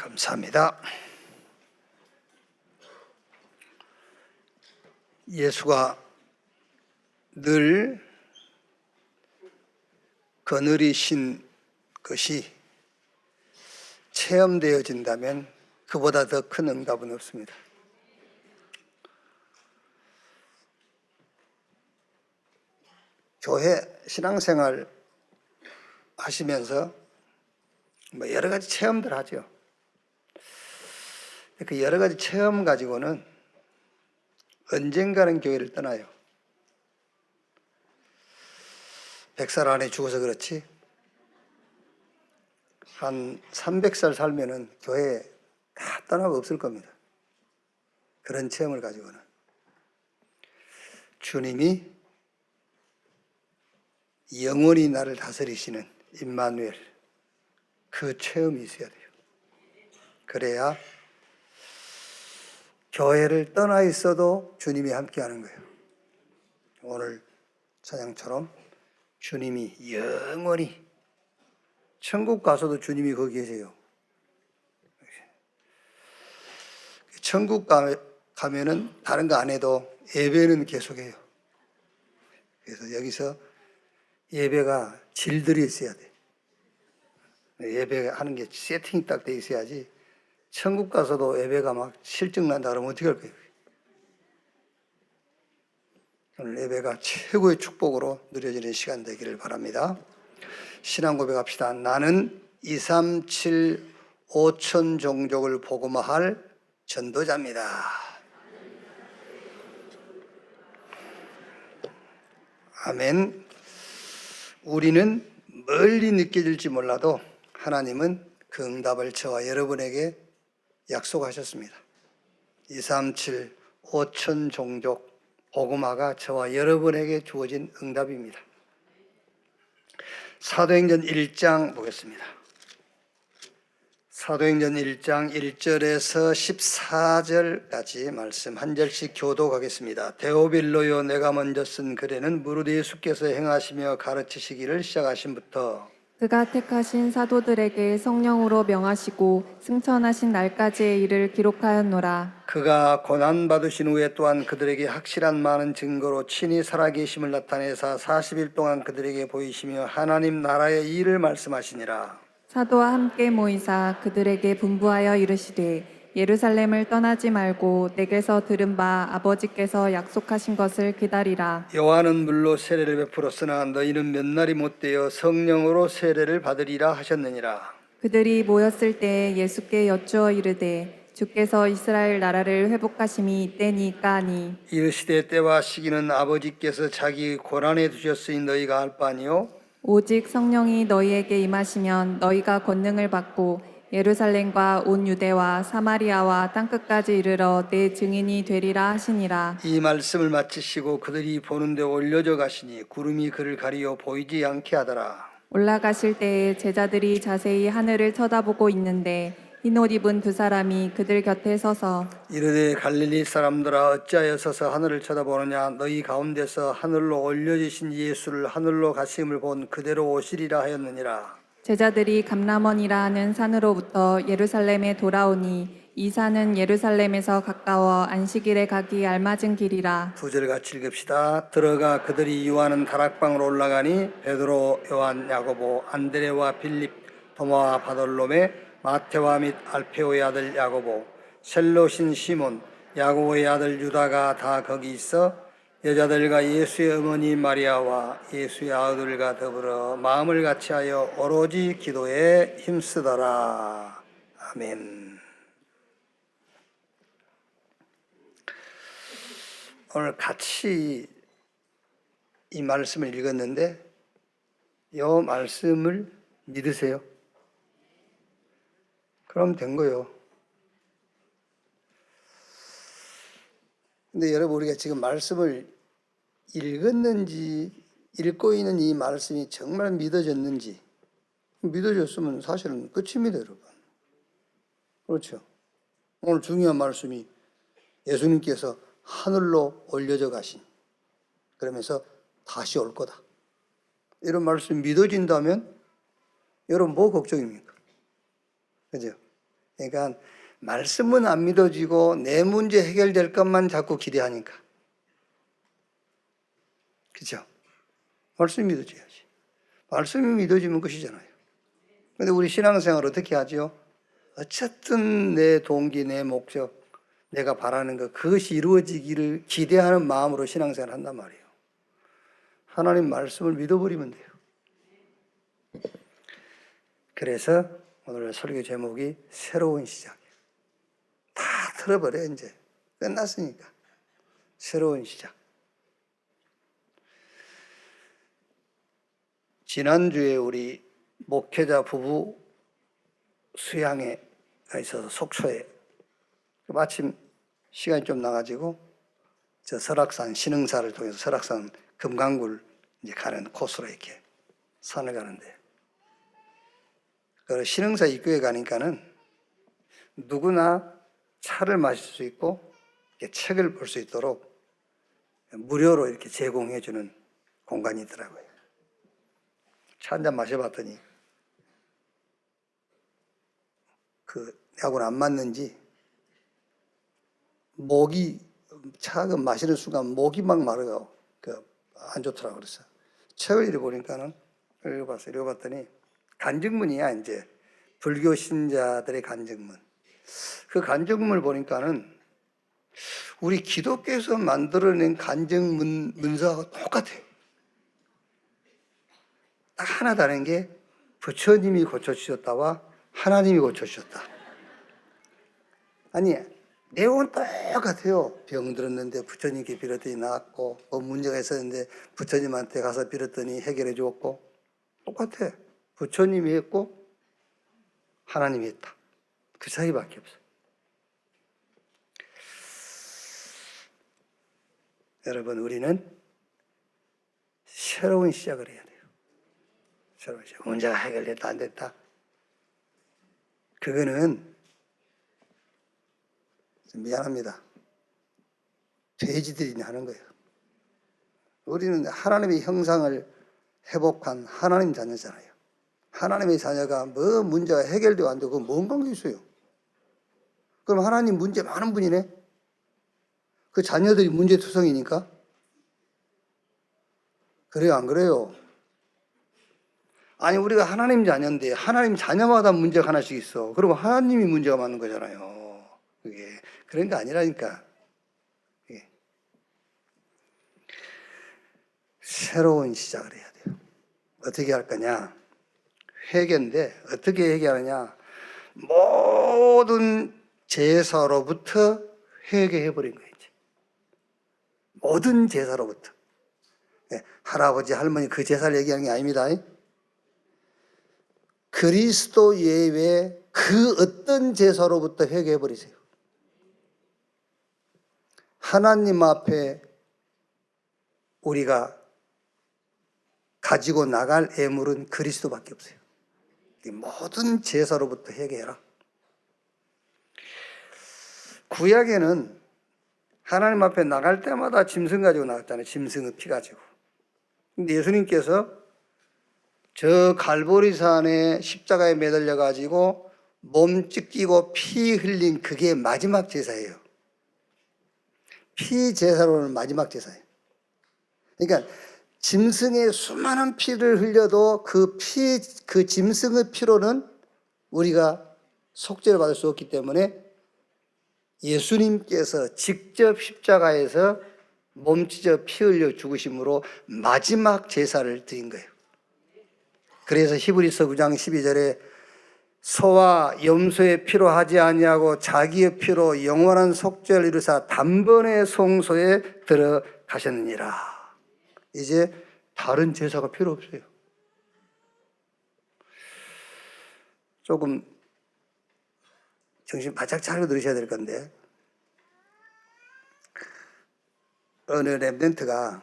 감사합니다. 예수가 늘 거느리신 것이 체험되어진다면 그보다 더 큰 응답은 없습니다. 교회 신앙생활 하시면서 여러 가지 체험들 하죠. 그 여러 가지 체험 가지고는 언젠가는 교회를 떠나요. 100살 안에 죽어서 그렇지 한 300살 살면은 교회에 다 떠나고 없을 겁니다. 그런 체험을 가지고는 주님이 영원히 나를 다스리시는 임마누엘, 그 체험이 있어야 돼요. 그래야 교회를 떠나 있어도 주님이 함께하는 거예요. 오늘 찬양처럼 주님이 영원히, 천국 가서도 주님이 거기 계세요. 천국 가면은 다른 거 안 해도 예배는 계속해요. 그래서 여기서 예배가 질들이 있어야 돼. 예배하는 게 세팅이 딱 돼 있어야지. 천국 가서도 예배가 막 실증난다 그러면 어떻게 할 거예요? 오늘 예배가 최고의 축복으로 누려지는 시간 되기를 바랍니다. 신앙 고백합시다. 나는 237 5천 종족을 복음화할 전도자입니다. 아멘. 우리는 멀리 느껴질지 몰라도 하나님은 그 응답을 저와 여러분에게 약속하셨습니다. 237 5천 종족 복음화가 저와 여러분에게 주어진 응답입니다. 사도행전 1장 보겠습니다. 사도행전 1장 1절에서 14절까지 말씀 한 절씩 교독하겠습니다. 데오빌로요, 내가 먼저 쓴 글에는 무릇 예수께서 행하시며 가르치시기를 시작하심부터 그가 택하신 사도들에게 성령으로 명하시고 승천하신 날까지의 일을 기록하였노라. 그가 고난받으신 후에 또한 그들에게 확실한 많은 증거로 친히 살아계심을 나타내사 40일 동안 그들에게 보이시며 하나님 나라의 일을 말씀하시니라. 사도와 함께 모이사 그들에게 분부하여 이르시되 예루살렘을 떠나지 말고 내게서 들은 바 아버지께서 약속하신 것을 기다리라. 요한은 물로 세례를 베풀었으나 너희는 몇 날이 못되어 성령으로 세례를 받으리라 하셨느니라. 그들이 모였을 때 예수께 여쭈어 이르되 주께서 이스라엘 나라를 회복하심이 이때니까 하니 이르시되 때와 시기는 아버지께서 자기 고난에 두셨으니 너희가 알 바 아니요. 오직 성령이 너희에게 임하시면 너희가 권능을 받고 예루살렘과 온 유대와 사마리아와 땅끝까지 이르러 내 증인이 되리라 하시니라. 이 말씀을 마치시고 그들이 보는데 올려져 가시니 구름이 그를 가리어 보이지 않게 하더라. 올라가실 때에 제자들이 자세히 하늘을 쳐다보고 있는데 흰옷 입은 두 사람이 그들 곁에 서서 이르되 갈릴리 사람들아 어찌하여 서서 하늘을 쳐다보느냐. 너희 가운데서 하늘로 올려지신 예수를 하늘로 가심을 본 그대로 오시리라 하였느니라. 제자들이 감람원이라 하는 산으로부터 예루살렘에 돌아오니 이 산은 예루살렘에서 가까워 안식일에 가기 알맞은 길이라. 두 절 같이 읽읍시다. 들어가 그들이 유하는 다락방으로 올라가니 베드로, 요한, 야고보, 안드레와 빌립, 도마와 바돌로메, 마테와 및 알페오의 아들 야고보, 셀롯인 시몬, 야고보의 아들 유다가 다 거기 있어 여자들과 예수의 어머니 마리아와 예수의 아들과 더불어 마음을 같이하여 오로지 기도에 힘쓰더라. 아멘. 오늘 같이 이 말씀을 읽었는데 이 말씀을 믿으세요? 그럼 된 거예요. 근데 여러분, 우리가 지금 말씀을 읽었는지 읽고 있는 이 말씀이 정말 믿어졌는지, 믿어졌으면 사실은 끝입니다, 여러분. 그렇죠? 오늘 중요한 말씀이 예수님께서 하늘로 올려져 가신, 그러면서 다시 올 거다, 이런 말씀이 믿어진다면 여러분 뭐 걱정입니까? 그죠? 그러니까 말씀은 안 믿어지고 내 문제 해결될 것만 자꾸 기대하니까. 그렇죠? 말씀이 믿어져야지. 말씀이 믿어지면 것이잖아요. 근데 우리 신앙생활 어떻게 하죠? 어쨌든 내 동기, 내 목적, 내가 바라는 것, 그것이 이루어지기를 기대하는 마음으로 신앙생활 한단 말이에요. 하나님 말씀을 믿어버리면 돼요. 그래서 오늘 설교 제목이 새로운 시작이에요. 다 틀어버려 이제. 끝났으니까. 새로운 시작. 지난주에 우리 목회자 부부 수양회가 있어서 속초에 마침 시간이 좀 나가지고 저 설악산 신흥사를 통해서 설악산 금강굴 이제 가는 코스로 이렇게 산을 가는데 그 신흥사 입구에 가니까는 누구나 차를 마실 수 있고 책을 볼 수 있도록 무료로 이렇게 제공해 주는 공간이 있더라고요. 차 한 잔 마셔봤더니 내하고는 안 맞는지 목이 차가 마시는 순간 목이 막 마르고 안 좋더라고 그랬어. 책을 이리 보니까는 읽어봤더니 간증문이야 이제 불교 신자들의 간증문. 그 간증문을 보니까는 우리 기독교에서 만들어낸 간증문 문서하고 똑같아. 딱 하나 다른 게 부처님이 고쳐주셨다와 하나님이 고쳐주셨다. 아니 내용은 똑같아요. 병 들었는데 부처님께 빌었더니 나았고 문제가 있었는데 부처님한테 가서 빌었더니 해결해 주었고 똑같아. 부처님이 했고 하나님이 했다. 그 차이밖에 없어. 여러분 우리는 새로운 시작을 해야 돼요. 새로운 시작. 문제가 해결됐다 안 됐다. 그거는 미안합니다. 돼지들이 하는 거예요. 우리는 하나님의 형상을 회복한 하나님 자녀잖아요. 하나님의 자녀가 뭐 문제가 해결되고 안 되고 그건 뭔 관계 있어요? 그럼 하나님 문제 많은 분이네? 그 자녀들이 문제투성이니까? 그래요 안 그래요? 아니 우리가 하나님 자녀인데 하나님 자녀마다 문제가 하나씩 있어. 그러면 하나님이 문제가 많은 거잖아요. 그게 그런 게 아니라니까. 그게. 새로운 시작을 해야 돼요. 어떻게 할 거냐? 회개인데 어떻게 회개하느냐? 모든 제사로부터 회개해버린 거예요. 이제. 모든 제사로부터. 할아버지 할머니 그 제사를 얘기하는 게 아닙니다. 그리스도 예외 그 어떤 제사로부터 회개해버리세요. 하나님 앞에 우리가 가지고 나갈 예물은 그리스도밖에 없어요. 모든 제사로부터 회개해라. 구약에는 하나님 앞에 나갈 때마다 짐승 가지고 나갔잖아요. 짐승의 피 가지고. 근데 예수님께서 저 갈보리산에 십자가에 매달려 가지고 몸 찢기고 피 흘린 그게 마지막 제사예요. 피 제사로는 마지막 제사예요. 그러니까 짐승의 수많은 피를 흘려도 그 짐승의 피로는 우리가 속죄를 받을 수 없기 때문에 예수님께서 직접 십자가에서 몸 찢어 피 흘려 죽으심으로 마지막 제사를 드린 거예요. 그래서 히브리서 9장 12절에 소와 염소의 피로 하지 아니하고 자기의 피로 영원한 속죄를 이루사 단번에 성소에 들어가셨느니라. 이제 다른 제사가 필요 없어요. 조금 정신 바짝 차리고 들으셔야 될 건데 어느 랩런트가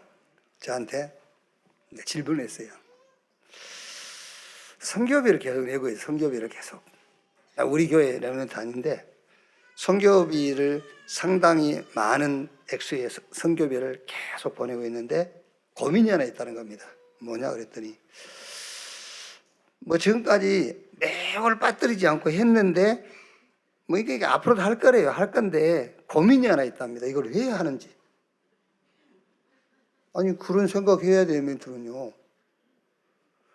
저한테 질문을 했어요. 선교비를 계속 내고 있어요. 선교비를 계속. 우리 교회 랩런트 아닌데 선교비를 상당히 많은 액수의 선교비를 계속 보내고 있는데 고민이 하나 있다는 겁니다. 뭐냐 그랬더니 지금까지 매월 빠뜨리지 않고 했는데 뭐 이게 앞으로도 할 거래요. 할 건데 고민이 하나 있답니다. 이걸 왜 하는지. 아니 그런 생각해야 되면은요.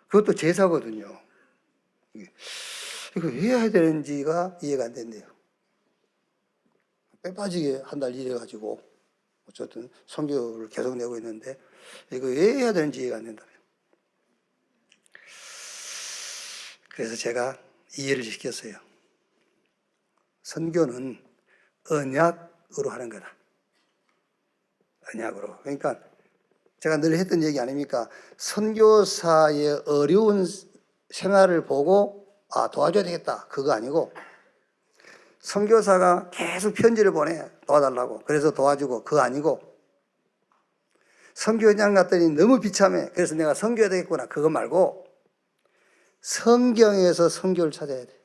그것도 제사거든요. 이거 왜 해야 되는지가 이해가 안 된대요. 빼빠지게 한 달 일해가지고 어쨌든 선교를 계속 내고 있는데 이거 왜 해야 되는지 이해가 안 된다며. 그래서 제가 이해를 시켰어요. 선교는 언약으로 하는 거다. 언약으로. 그러니까 제가 늘 했던 얘기 아닙니까? 선교사의 어려운 생활을 보고 도와줘야 되겠다. 그거 아니고 선교사가 계속 편지를 보내 도와달라고. 그래서 도와주고 그거 아니고 선교 현장 갔더니 너무 비참해. 그래서 내가 선교해야 되겠구나. 그거 말고 성경에서 선교를 찾아야 돼.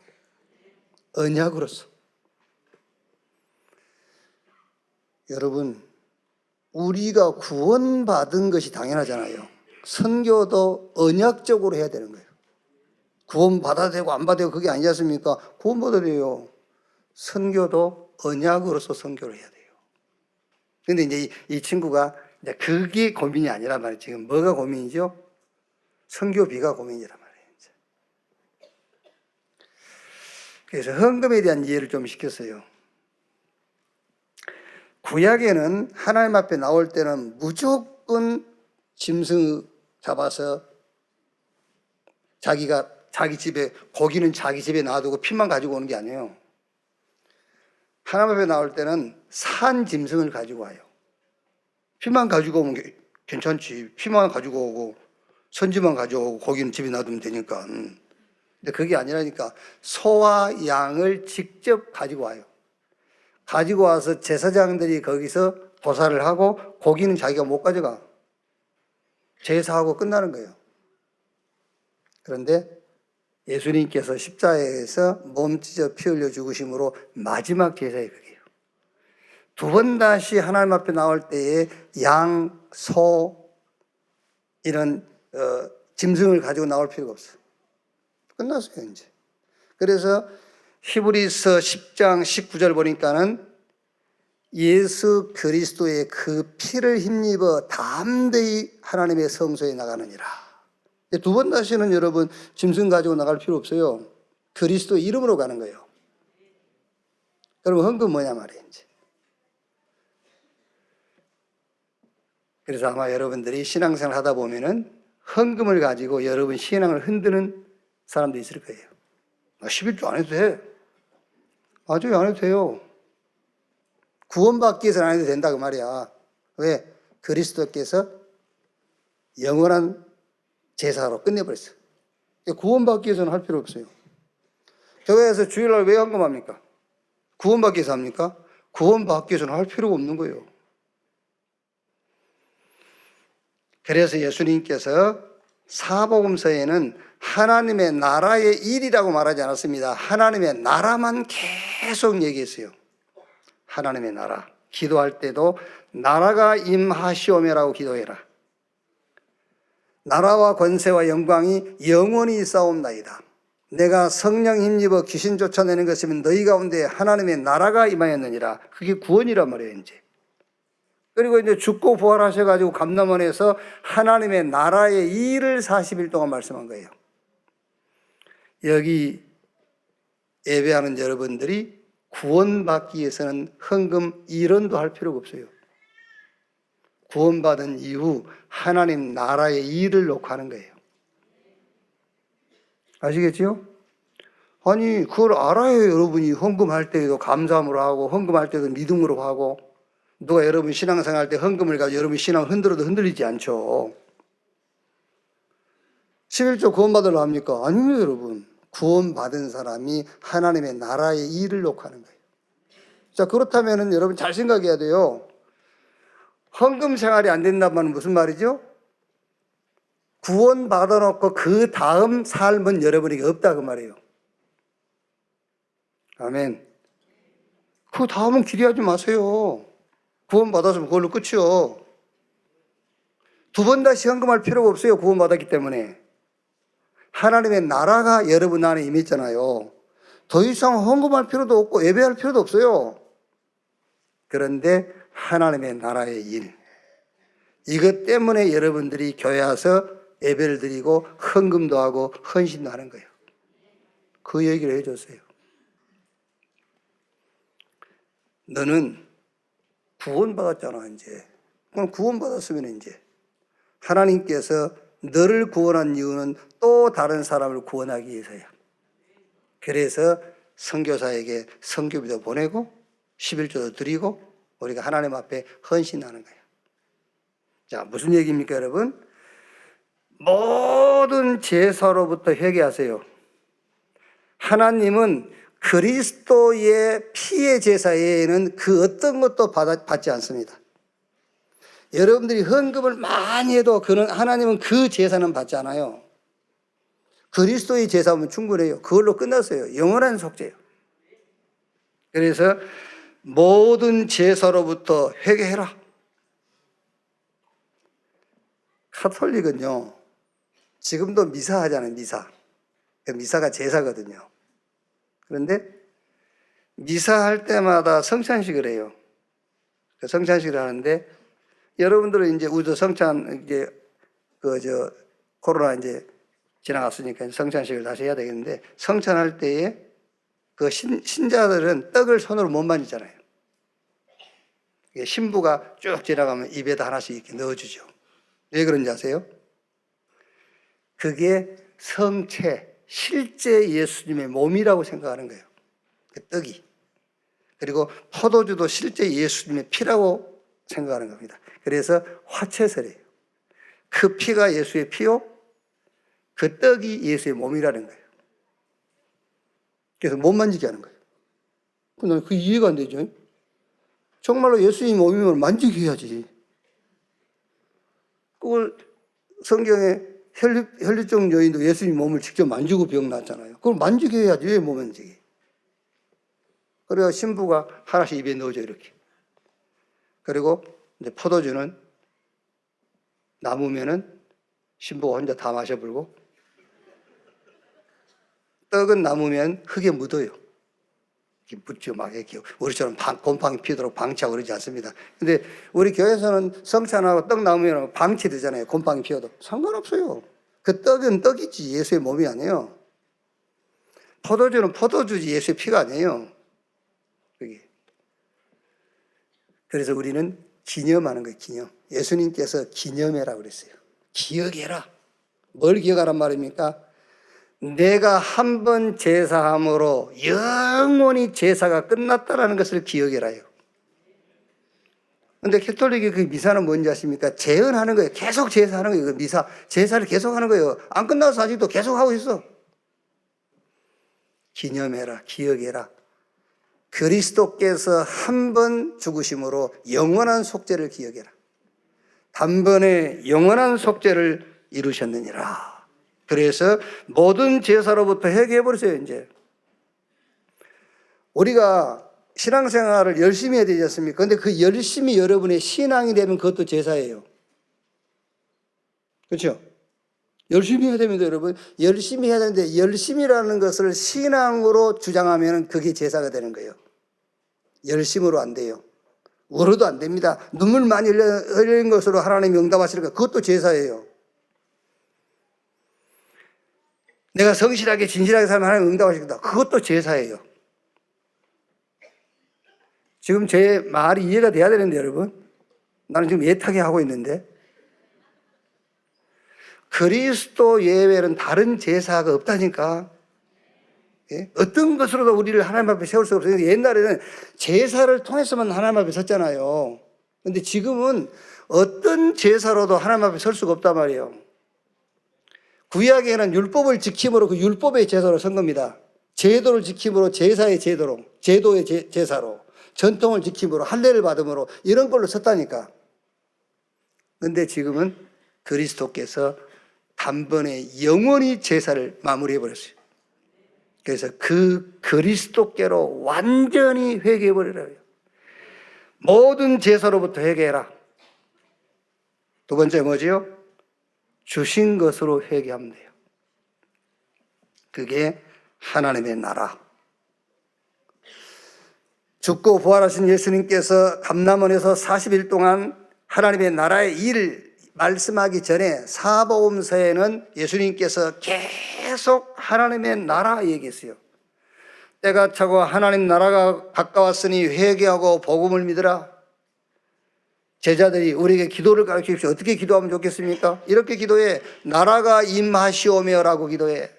언약으로서. 여러분, 우리가 구원받은 것이 당연하잖아요. 선교도 언약적으로 해야 되는 거예요. 구원받아도 되고 안 받아도 되고 그게 아니지 않습니까? 구원받아도 돼요. 선교도 언약으로서 선교를 해야 돼요. 근데 이제 이 친구가 이제 그게 고민이 아니란 말이에요. 지금 뭐가 고민이죠? 선교비가 고민이란 말이에요. 이제. 그래서 헌금에 대한 이해를 좀 시켰어요. 구약에는 하나님 앞에 나올 때는 무조건 짐승 잡아서 자기 집에, 고기는 자기 집에 놔두고 피만 가지고 오는 게 아니에요. 하나님 앞에 나올 때는 산 짐승을 가지고 와요. 피만 가지고 오면 괜찮지. 피만 가지고 오고 선지만 가져오고 고기는 집에 놔두면 되니까. 근데 그게 아니라니까 소와 양을 직접 가지고 와요. 가지고 와서 제사장들이 거기서 도살을 하고 고기는 자기가 못 가져가. 제사하고 끝나는 거예요. 그런데 예수님께서 십자가에서 몸 찢어 피 흘려 죽으심으로 마지막 제사의 그게요. 두 번 다시 하나님 앞에 나올 때에 양, 소 이런 짐승을 가지고 나올 필요가 없어요. 끝났어요 이제. 그래서 히브리서 10장 19절 보니까는 예수 그리스도의 그 피를 힘입어 담대히 하나님의 성소에 나가느니라. 두 번 다시는 여러분 짐승 가지고 나갈 필요 없어요. 그리스도 이름으로 가는 거예요. 여러분 헌금 뭐냐 말이에요 이제. 그래서 아마 여러분들이 신앙생활 하다 보면은 헌금을 가지고 여러분 신앙을 흔드는 사람도 있을 거예요. 11조 안 해도 돼. 맞아요, 안 해도 돼요. 구원받기 위해서는 안 해도 된다 그 말이야. 왜? 그리스도께서 영원한 제사로 끝내버렸어. 구원받기 위해서는 할 필요 없어요. 교회에서 주일날 왜 헌금합니까? 구원받기 위해서 합니까? 구원받기 위해서는 할 필요가 없는 거예요. 그래서 예수님께서 사복음서에는 하나님의 나라의 일이라고 말하지 않았습니다. 하나님의 나라만 계속 얘기했어요. 하나님의 나라. 기도할 때도 나라가 임하시오며라고 기도해라. 나라와 권세와 영광이 영원히 있사옵나이다. 내가 성령 힘입어 귀신 쫓아내는 것이면 너희 가운데 하나님의 나라가 임하였느니라. 그게 구원이란 말이에요 이제. 그리고 이제 죽고 부활하셔가지고 감남원에서 하나님의 나라의 일을 40일 동안 말씀한 거예요. 여기 예배하는 여러분들이 구원받기 위해서는 헌금 1원도 할 필요가 없어요. 구원받은 이후 하나님 나라의 일을 놓고 하는 거예요. 아시겠죠? 아니 그걸 알아요. 여러분이 헌금할 때도 감사함으로 하고 헌금할 때도 믿음으로 하고 누가 여러분 신앙생활 할 때 헌금을 가지고 여러분 신앙 흔들어도 흔들리지 않죠. 11조 구원받으려 합니까? 아니요 여러분. 구원받은 사람이 하나님의 나라의 일을 놓고 하는 거예요. 자 그렇다면 여러분 잘 생각해야 돼요. 헌금 생활이 안 된다는 말은 무슨 말이죠? 구원 받아놓고 그 다음 삶은 여러분에게 없다 그 말이에요. 아멘. 그 다음은 기대하지 마세요. 구원 받았으면 그걸로 끝이요. 두 번 다시 헌금할 필요가 없어요. 구원 받았기 때문에. 하나님의 나라가 여러분 안에 임했잖아요. 더 이상 헌금할 필요도 없고 예배할 필요도 없어요. 그런데 하나님의 나라의 일, 이것 때문에 여러분들이 교회 와서 예배를 드리고 헌금도 하고 헌신도 하는 거예요. 그 얘기를 해줬어요. 너는 구원받았잖아, 이제. 그럼 구원받았으면 이제 하나님께서 너를 구원한 이유는 또 다른 사람을 구원하기 위해서야. 그래서 선교사에게 선교비도 보내고 11조도 드리고 우리가 하나님 앞에 헌신하는 거예요. 자, 무슨 얘기입니까, 여러분? 모든 제사로부터 회개하세요. 하나님은 그리스도의 피의 제사 외에는 그 어떤 것도 받지 않습니다. 여러분들이 헌금을 많이 해도 하나님은 그 제사는 받지 않아요. 그리스도의 제사면 충분해요. 그걸로 끝났어요. 영원한 속죄예요. 그래서 모든 제사로부터 회개해라. 카톨릭은요, 지금도 미사 하잖아요, 미사. 미사가 제사거든요. 그런데 미사할 때마다 성찬식을 해요. 성찬식을 하는데 여러분들은 이제 우리도 성찬 이제 코로나 이제 지나갔으니까 성찬식을 다시 해야 되겠는데 성찬할 때에 그 신자들은 떡을 손으로 못 만지잖아요. 신부가 쭉 지나가면 입에다 하나씩 이렇게 넣어주죠. 왜 그런지 아세요? 그게 성체, 실제 예수님의 몸이라고 생각하는 거예요. 그 떡이. 그리고 포도주도 실제 예수님의 피라고 생각하는 겁니다. 그래서 화채설이에요. 그 피가 예수의 피요, 그 떡이 예수의 몸이라는 거예요. 그래서 못 만지게 하는 거예요. 근데 그 이해가 안 되죠. 정말로 예수님 몸이면 만지게 해야지. 그걸 성경에 혈류증 여인도 예수님 몸을 직접 만지고 병 났잖아요. 그걸 만지게 해야지. 왜 못 만지게? 그래야 신부가 하나씩 입에 넣어줘, 이렇게. 그리고 이제 포도주는 남으면은 신부가 혼자 다 마셔불고, 떡은 남으면 흙에 묻어요. 이렇게 묻죠, 막 이렇게. 우리처럼 곰팡이 피도록 방치하고 그러지 않습니다. 근데 우리 교회에서는 성찬하고 떡 남으면 방치되잖아요. 곰팡이 피어도. 상관없어요. 그 떡은 떡이지 예수의 몸이 아니에요. 포도주는 포도주지 예수의 피가 아니에요. 그게. 그래서 우리는 기념하는 거예요, 기념. 예수님께서 기념해라 그랬어요. 기억해라. 뭘 기억하란 말입니까? 내가 한 번 제사함으로 영원히 제사가 끝났다라는 것을 기억해라요. 근데 캐톨릭의 그 미사는 뭔지 아십니까? 재현하는 거예요. 계속 제사하는 거예요. 그 미사, 제사를 계속 하는 거예요. 안 끝나서 아직도 계속 하고 있어. 기념해라, 기억해라. 그리스도께서 한 번 죽으심으로 영원한 속죄를 기억해라. 단번에 영원한 속죄를 이루셨느니라. 그래서 모든 제사로부터 회개해버리세요, 이제. 우리가 신앙생활을 열심히 해야 되지 않습니까? 근데 그 열심히 여러분의 신앙이 되면 그것도 제사예요. 그렇죠? 열심히 해야 됩니다, 여러분. 열심히 해야 되는데 열심이라는 것을 신앙으로 주장하면 그게 제사가 되는 거예요. 열심으로 안 돼요. 울어도 안 됩니다. 눈물 많이 흘리는 것으로 하나님이 응답하시니까 그것도 제사예요. 내가 성실하게 진실하게 살면 하나님 응답하시겠다. 그것도 제사예요. 지금 제 말이 이해가 돼야 되는데 여러분. 나는 지금 애타게 하고 있는데. 그리스도 예외는 다른 제사가 없다니까. 예? 어떤 것으로도 우리를 하나님 앞에 세울 수 없어요. 옛날에는 제사를 통해서만 하나님 앞에 섰잖아요. 근데 지금은 어떤 제사로도 하나님 앞에 설 수가 없단 말이에요. 구약에는 율법을 지킴으로 그 율법의 제사로 선 겁니다. 제도를 지킴으로 제사의 제도로, 제도의 제사로, 전통을 지킴으로 할례를 받음으로 이런 걸로 섰다니까. 근데 지금은 그리스도께서 단번에 영원히 제사를 마무리해버렸어요. 그래서 그 그리스도께로 완전히 회개해버리라고요. 모든 제사로부터 회개해라. 두 번째 뭐지요? 주신 것으로 회개하면 돼요. 그게 하나님의 나라, 죽고 부활하신 예수님께서 감람원에서 40일 동안 하나님의 나라의 일을 말씀하기 전에 사복음서에는 예수님께서 계속 하나님의 나라 얘기했어요. 때가 차고 하나님 나라가 가까웠으니 회개하고 복음을 믿으라. 제자들이 우리에게 기도를 가르쳐 주십시오. 어떻게 기도하면 좋겠습니까? 이렇게 기도해. 나라가 임하시오며라고 기도해.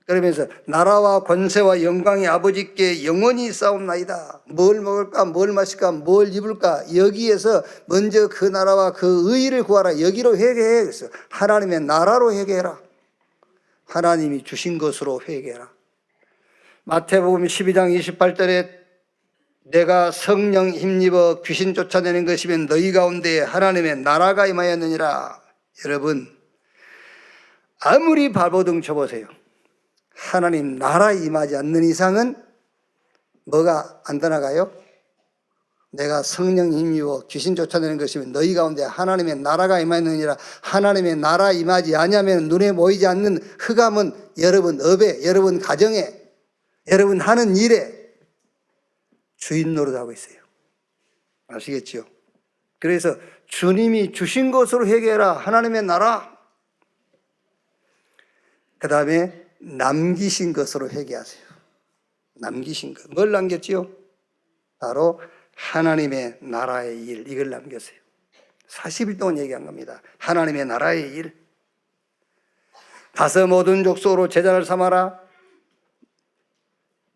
그러면서 나라와 권세와 영광이 아버지께 영원히 싸움나이다. 뭘 먹을까, 뭘 마실까, 뭘 입을까, 여기에서 먼저 그 나라와 그 의의를 구하라. 여기로 회개해. 그래서 하나님의 나라로 회개해라. 하나님이 주신 것으로 회개해라. 마태복음 12장 28절에 내가 성령 힘입어 귀신 쫓아내는 것이면 너희 가운데 하나님의 나라가 임하였느니라. 여러분, 아무리 발버둥 쳐보세요. 하나님 나라 임하지 않는 이상은 뭐가 안 떠나가요? 내가 성령 힘입어 귀신 쫓아내는 것이면 너희 가운데 하나님의 나라가 임하였느니라. 하나님의 나라 임하지 아니하면 눈에 보이지 않는 흑암은 여러분 업에, 여러분 가정에, 여러분 하는 일에 주인 노릇하고 있어요. 아시겠죠? 그래서 주님이 주신 것으로 회개해라. 하나님의 나라. 그 다음에 남기신 것으로 회개하세요. 남기신 것. 뭘 남겼지요? 바로 하나님의 나라의 일. 이걸 남겼어요. 40일 동안 얘기한 겁니다. 하나님의 나라의 일. 가서 모든 족속으로 제자를 삼아라.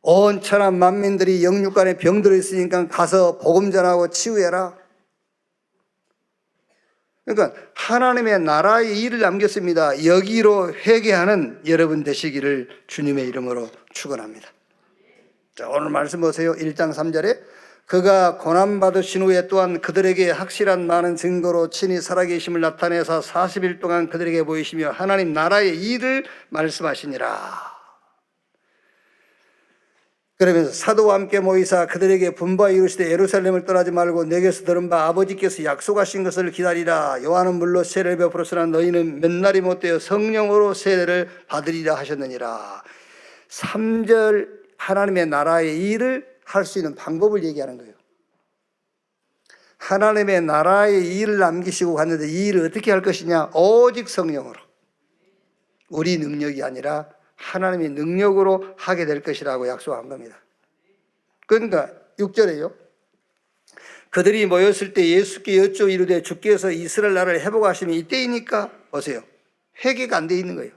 온 천하 만민들이 영육간에 병들어 있으니까 가서 복음 전하고 치유해라. 그러니까 하나님의 나라의 일을 남겼습니다. 여기로 회개하는 여러분 되시기를 주님의 이름으로 축원합니다. 자, 오늘 말씀 보세요. 1장 3절에 그가 고난받으신 후에 또한 그들에게 확실한 많은 증거로 친히 살아계심을 나타내서 40일 동안 그들에게 보이시며 하나님 나라의 일을 말씀하시니라. 그러면서 사도와 함께 모이사 그들에게 분부하여 이르시되 예루살렘을 떠나지 말고 내게서 들은 바 아버지께서 약속하신 것을 기다리라. 요한은 물로 세례를 베풀었으나 너희는 몇 날이 못되어 성령으로 세례를 받으리라 하셨느니라. 3절 하나님의 나라의 일을 할 수 있는 방법을 얘기하는 거예요. 하나님의 나라의 일을 남기시고 갔는데 이 일을 어떻게 할 것이냐? 오직 성령으로. 우리 능력이 아니라 하나님의 능력으로 하게 될 것이라고 약속한 겁니다. 그러니까 6절에요. 그들이 모였을 때 예수께 여쭈어 이르되 주께서 이스라엘 나라를 회복하시면 이때이니까 보세요. 회개가 안 돼 있는 거예요.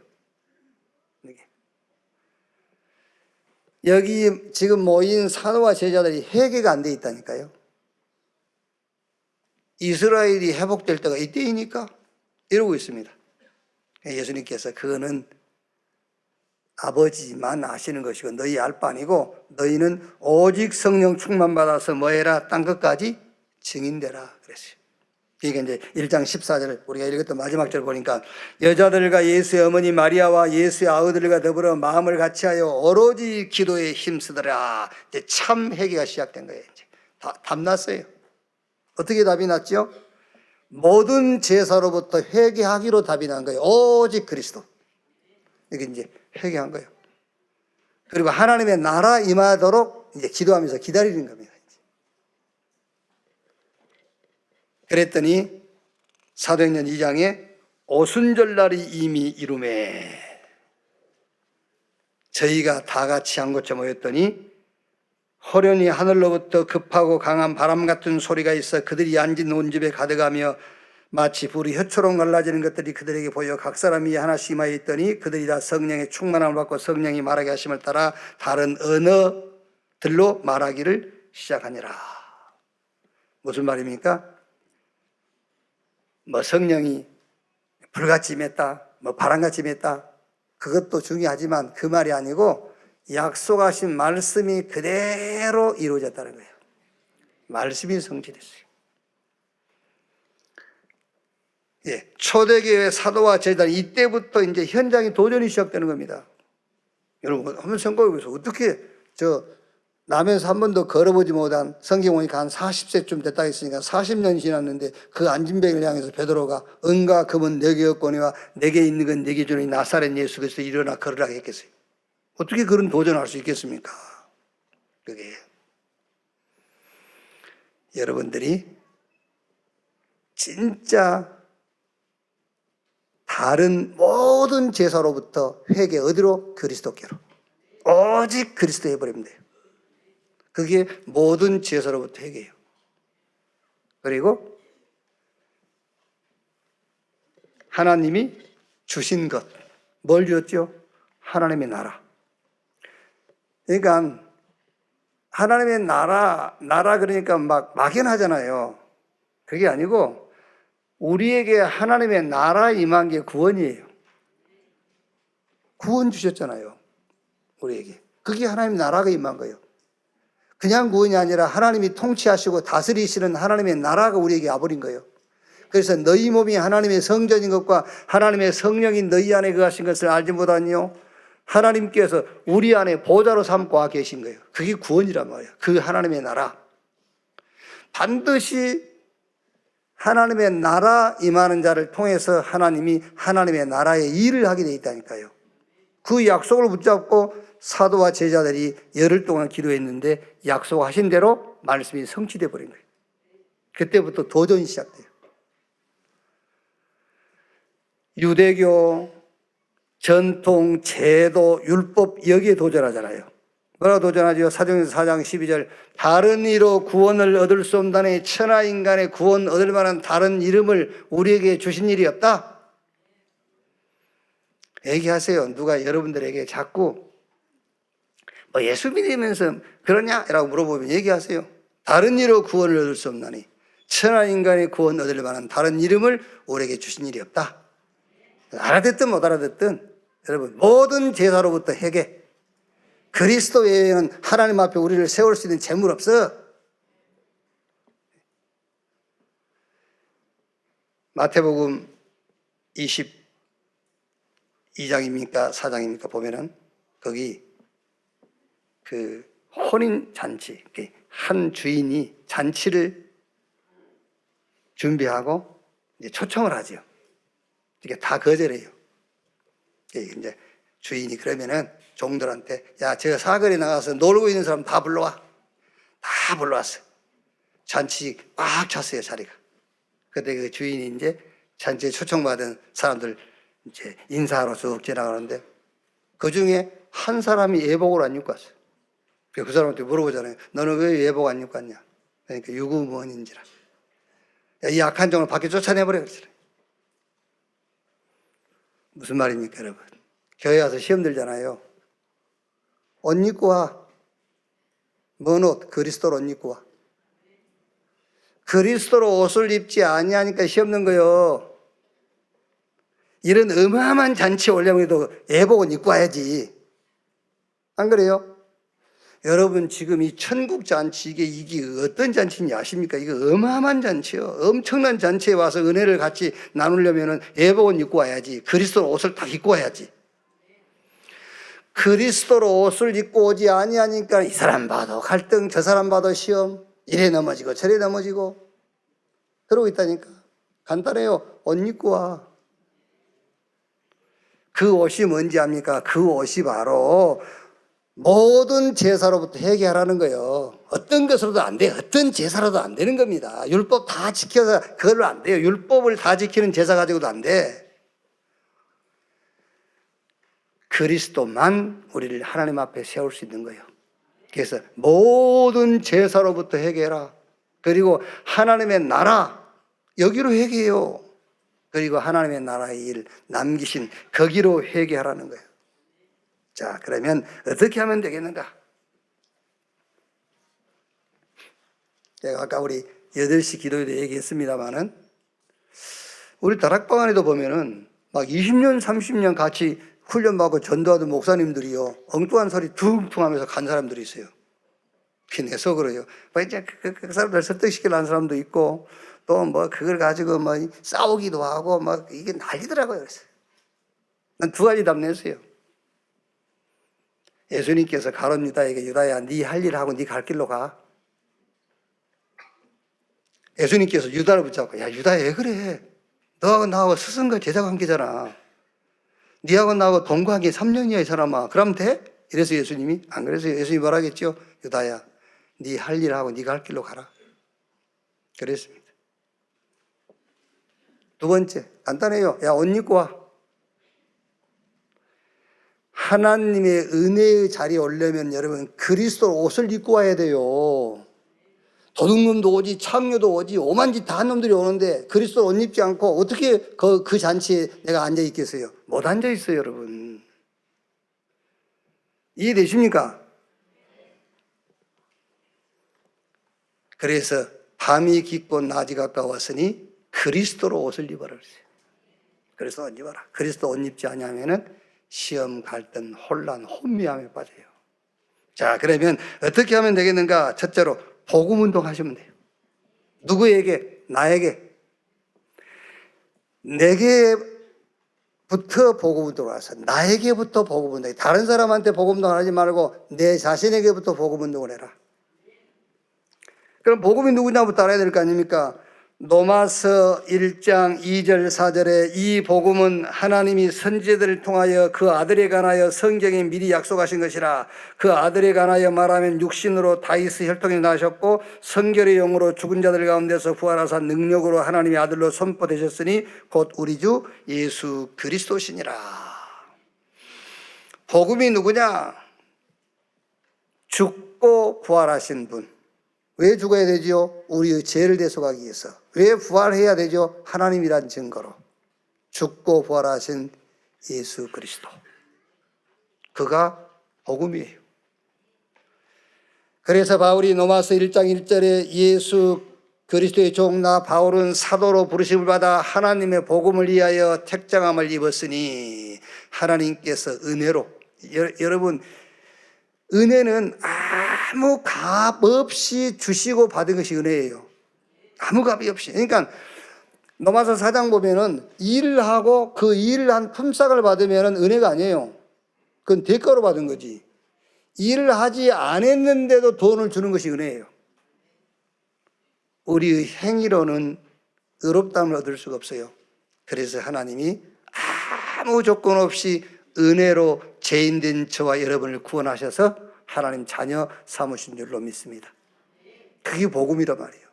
여기 지금 모인 사도와 제자들이 회개가 안 돼 있다니까요. 이스라엘이 회복될 때가 이때이니까 이러고 있습니다. 예수님께서 그거는 아버지만 아시는 것이고 너희 알 바 아니고 너희는 오직 성령 충만 받아서 뭐해라? 땅 끝까지 증인되라 그랬어요. 이게 이제 1장 14절 우리가 읽었던 마지막 절 보니까 여자들과 예수의 어머니 마리아와 예수의 아우들과 더불어 마음을 같이하여 오로지 기도에 힘쓰더라. 이제 참 회개가 시작된 거예요. 이제 답 났어요. 어떻게 답이 났죠? 모든 제사로부터 회개하기로 답이 난 거예요. 오직 그리스도. 이게 이제 회개한 거예요. 그리고 하나님의 나라 임하도록 이제 기도하면서 기다리는 겁니다. 그랬더니 사도행전 2장에 오순절날이 이미 이루매 저희가 다 같이 한 곳에 모였더니 호련히 하늘로부터 급하고 강한 바람 같은 소리가 있어 그들이 앉은 온 집에 가득하며 마치 불이 혀처럼 갈라지는 것들이 그들에게 보여 각 사람이 하나씩 임하여 있더니 그들이 다 성령의 충만함을 받고 성령이 말하게 하심을 따라 다른 언어들로 말하기를 시작하니라. 무슨 말입니까? 뭐 성령이 불같이 임했다, 뭐 바람같이 임했다, 그것도 중요하지만 그 말이 아니고 약속하신 말씀이 그대로 이루어졌다는 거예요. 말씀이 성취됐어요. 예, 초대교회 사도와 제자 이때부터 이제 현장의 도전이 시작되는 겁니다. 여러분 한번 생각해 보세요. 어떻게 남에서 한 번도 걸어보지 못한 성경 보니까 한 40세쯤 됐다 했으니까 40년 지났는데 그 안진뱅이를 향해서 베드로가 은과 금은 내게 없거니와 내게 있는 건 내게 주니 나사렛 예수 그리스도 일어나 걸으라 했겠어요. 어떻게 그런 도전할 수 있겠습니까? 그게 여러분들이 진짜 다른 모든 제사로부터 회개 어디로? 그리스도께로. 오직 그리스도에 버리면 돼요. 그게 모든 제사로부터 회개예요. 그리고 하나님이 주신 것, 뭘 주었죠? 하나님의 나라. 그러니까 하나님의 나라 그러니까 막 막연하잖아요. 그게 아니고 우리에게 하나님의 나라 임한 게 구원이에요. 구원 주셨잖아요. 우리에게. 그게 하나님 나라가 임한 거예요. 그냥 구원이 아니라 하나님이 통치하시고 다스리시는 하나님의 나라가 우리에게 와버린 거예요. 그래서 너희 몸이 하나님의 성전인 것과 하나님의 성령이 너희 안에 거하신 것을 알지 못하니요. 하나님께서 우리 안에 보좌로 삼고 와 계신 거예요. 그게 구원이란 말이에요. 그 하나님의 나라. 반드시 하나님의 나라 임하는 자를 통해서 하나님이 하나님의 나라의 일을 하게 돼 있다니까요. 그 약속을 붙잡고 사도와 제자들이 열흘 동안 기도했는데 약속하신 대로 말씀이 성취돼 버린 거예요. 그때부터 도전이 시작돼요. 유대교 전통, 제도, 율법 여기에 도전하잖아요. 뭐라고 도전하죠? 사도행전 4장 12절 다른 이로 구원을 얻을 수 없다니 천하 인간의 구원 얻을 만한 다른 이름을 우리에게 주신 일이 없다. 얘기하세요. 누가 여러분들에게 자꾸 예수 믿으면서 그러냐? 라고 물어보면 얘기하세요. 다른 이로 구원을 얻을 수 없나니 천하 인간의 구원 얻을 만한 다른 이름을 우리에게 주신 일이 없다. 알아듣든 못 알아듣든 여러분 모든 제사로부터 회개. 그리스도 외에는 하나님 앞에 우리를 세울 수 있는 재물 없어. 마태복음 22장입니까? 4장입니까? 보면은 거기 그 혼인 잔치, 한 주인이 잔치를 준비하고 이제 초청을 하죠. 이게 다 거절해요. 이제 주인이 그러면은 종들한테 야, 저 사거리 나가서 놀고 있는 사람 다 불러와. 다 불러왔어. 잔치 꽉 찼어요, 자리가. 그때 그 주인이 이제 잔치에 초청받은 사람들 이제 인사하러 쭉 지나가는데 그 중에 한 사람이 예복을 안 입고 왔어요. 그 사람한테 물어보잖아요. 너는 왜 예복 안 입고 왔냐? 그러니까 유구무원인지라. 이 악한 종을 밖에 쫓아내버려. 그랬어요. 무슨 말입니까, 여러분? 교회 와서 시험 들잖아요. 옷 입고 와. 뭔 옷? 그리스도로 옷 입고 와. 그리스도로 옷을 입지 아니하니까 시험 든 거요. 이런 어마어마한 잔치에 오려면 해도 예복은 입고 와야지. 안 그래요? 여러분 지금 이 천국 잔치 이게 어떤 잔치인지 아십니까? 이거 어마어마한 잔치요. 엄청난 잔치에 와서 은혜를 같이 나누려면 예복은 입고 와야지. 그리스도로 옷을 딱 입고 와야지. 그리스도로 옷을 입고 오지 아니하니까 이 사람 봐도 갈등, 저 사람 봐도 시험, 이래 넘어지고 저래 넘어지고 그러고 있다니까. 간단해요. 옷 입고 와. 그 옷이 뭔지 압니까? 그 옷이 바로 모든 제사로부터 회개하라는 거예요. 어떤 것으로도 안 돼요. 어떤 제사로도 안 되는 겁니다. 율법 다 지켜서 그걸로 안 돼요. 율법을 다 지키는 제사 가지고도 안 돼. 그리스도만 우리를 하나님 앞에 세울 수 있는 거예요. 그래서 모든 제사로부터 회개해라. 그리고 하나님의 나라 여기로 회개해요. 그리고 하나님의 나라의 일 남기신 거기로 회개하라는 거예요. 자, 그러면 어떻게 하면 되겠는가? 제가 아까 우리 8시 기도에도 얘기했습니다마는 우리 다락방 안에도 보면은 막 20년, 30년 같이 훈련받고 전도하던 목사님들이요. 엉뚱한 소리 퉁퉁 하면서 간 사람들이 있어요. 피내서 그래요. 이제 그 사람들 설득시키려는 사람도 있고 또 뭐 그걸 가지고 뭐 싸우기도 하고 막 이게 난리더라고요. 그래서 난 두 가지 답 냈어요. 예수님께서 가룟 유다에게 유다야 네 할 일 하고 네 갈 길로 가. 예수님께서 유다를 붙잡고 야 유다야 왜 그래? 너하고 나하고 스승과 제자 관계잖아. 네하고 나하고 동거한 게 3년이야 이 사람아. 그럼 돼? 이래서 예수님이 안 그래서 예수님이 뭐라겠죠? 유다야 네 할 일 하고 네가 할 길로 가라. 그랬습니다. 두 번째, 간단해요. 야, 옷 입고 와. 하나님의 은혜의 자리에 오려면 여러분 그리스도 옷을 입고 와야 돼요. 도둑놈도 오지, 창녀도 오지, 오만 짓 다 한 놈들이 오는데 그리스도 옷 입지 않고 어떻게 그 잔치에 내가 앉아 있겠어요? 못 앉아 있어요, 여러분. 이해되십니까? 그래서 밤이 깊고 낮이 가까웠으니 그리스도로 옷을 입어라 그랬어요. 그래서 옷 입어라. 그리스도 옷 입지 않으면은 시험, 갈등, 혼란, 혼미함에 빠져요. 자, 그러면 어떻게 하면 되겠는가? 첫째로 복음 운동 하시면 돼요. 누구에게? 나에게. 내게부터 복음 운동을 하세요. 나에게부터 복음 운동. 다른 사람한테 복음 운동을 하지 말고 내 자신에게부터 복음 운동을 해라. 그럼 복음이 누구냐부터 알아야 될 거 아닙니까? 로마서 1장 2절 4절에 이 복음은 하나님이 선지자들을 통하여 그 아들에 관하여 성경에 미리 약속하신 것이라. 그 아들에 관하여 말하면 육신으로 다윗의 혈통에 나셨고 성결의 영으로 죽은 자들 가운데서 부활하사 능력으로 하나님의 아들로 선포되셨으니 곧 우리 주 예수 그리스도시니라. 복음이 누구냐? 죽고 부활하신 분. 왜 죽어야 되죠? 우리의 죄를 대속하기 위해서. 왜 부활해야 되죠? 하나님이란 증거로. 죽고 부활하신 예수 그리스도. 그가 복음이에요. 그래서 바울이 로마서 1장 1절에 예수 그리스도의 종 나 바울은 사도로 부르심을 받아 하나님의 복음을 위하여 택정함을 입었으니 하나님께서 은혜로. 여러분, 은혜는 아무 값 없이 주시고 받은 것이 은혜예요. 아무 값이 없이. 그러니까 로마서 4장 보면은 일을 하고 그 일을 한 품삯을 받으면 은혜가 아니에요. 그건 대가로 받은 거지. 일을 하지 않았는데도 돈을 주는 것이 은혜예요. 우리의 행위로는 의롭다함을 얻을 수가 없어요. 그래서 하나님이 아무 조건 없이 은혜로 죄인된 저와 여러분을 구원하셔서 하나님 자녀 삼으신 줄로 믿습니다. 그게 복음이란 말이에요.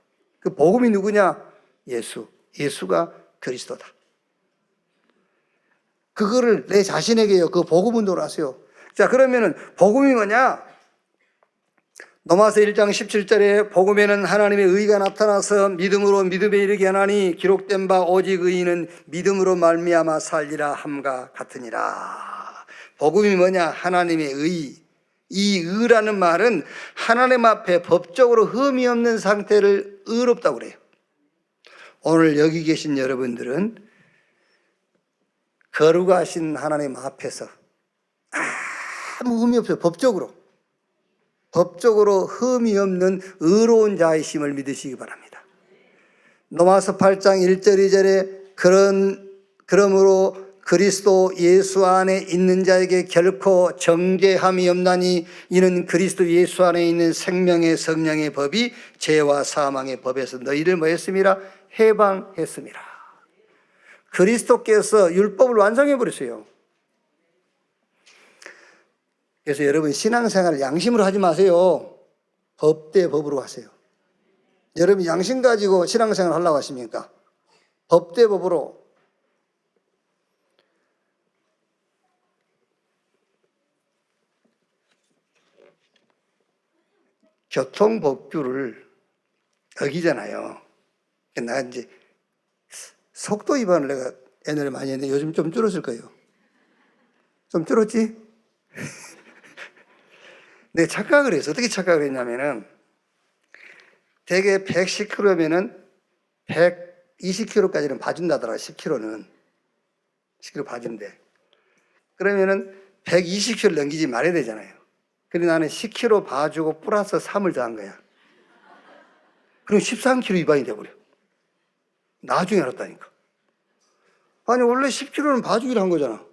그 복음이 누구냐? 예수. 예수가 그리스도다. 그거를 내 자신에게요. 그 복음 운동을 하세요. 자, 그러면은 복음이 뭐냐? 로마서 1장 17절에 복음에는 하나님의 의가 나타나서 믿음으로 믿음에 이르게 하나니 기록된 바 오직 의인은 믿음으로 말미암아 살리라 함과 같으니라. 복음이 뭐냐? 하나님의 의. 이 의라는 말은 하나님 앞에 법적으로 흠이 없는 상태를 의롭다고 그래요. 오늘 여기 계신 여러분들은 거룩하신 하나님 앞에서 아무 흠이 없어요. 법적으로 흠이 없는 의로운 자이심을 믿으시기 바랍니다. 로마서 8장 1절 2절에 그러므로 그리스도 예수 안에 있는 자에게 결코 정죄함이 없나니 이는 그리스도 예수 안에 있는 생명의 성령의 법이 죄와 사망의 법에서 너희를 뭐 했습니다? 해방했습니다. 그리스도께서 율법을 완성해 버렸어요. 그래서 여러분 신앙생활을 양심으로 하지 마세요. 법 대 법으로 하세요. 여러분 양심 가지고 신앙생활 하려고 하십니까? 법 대 법으로. 교통법규를 어기잖아요. 나 이제 속도 위반을 내가 옛날에 많이 했는데 요즘 좀 줄었을 거예요. 좀 줄었지? 내가 착각을 했어. 어떻게 착각을 했냐면은 대개 110km면은 120km까지는 봐준다더라. 10km는 10km 봐준대. 그러면은 120km 넘기지 말아야 되잖아요. 근데 나는 10km 봐주고 플러스 3을 더한 거야. 그럼 13km 위반이 돼버려. 나중에 알았다니까. 아니 원래 10km는 봐주기로 한 거잖아.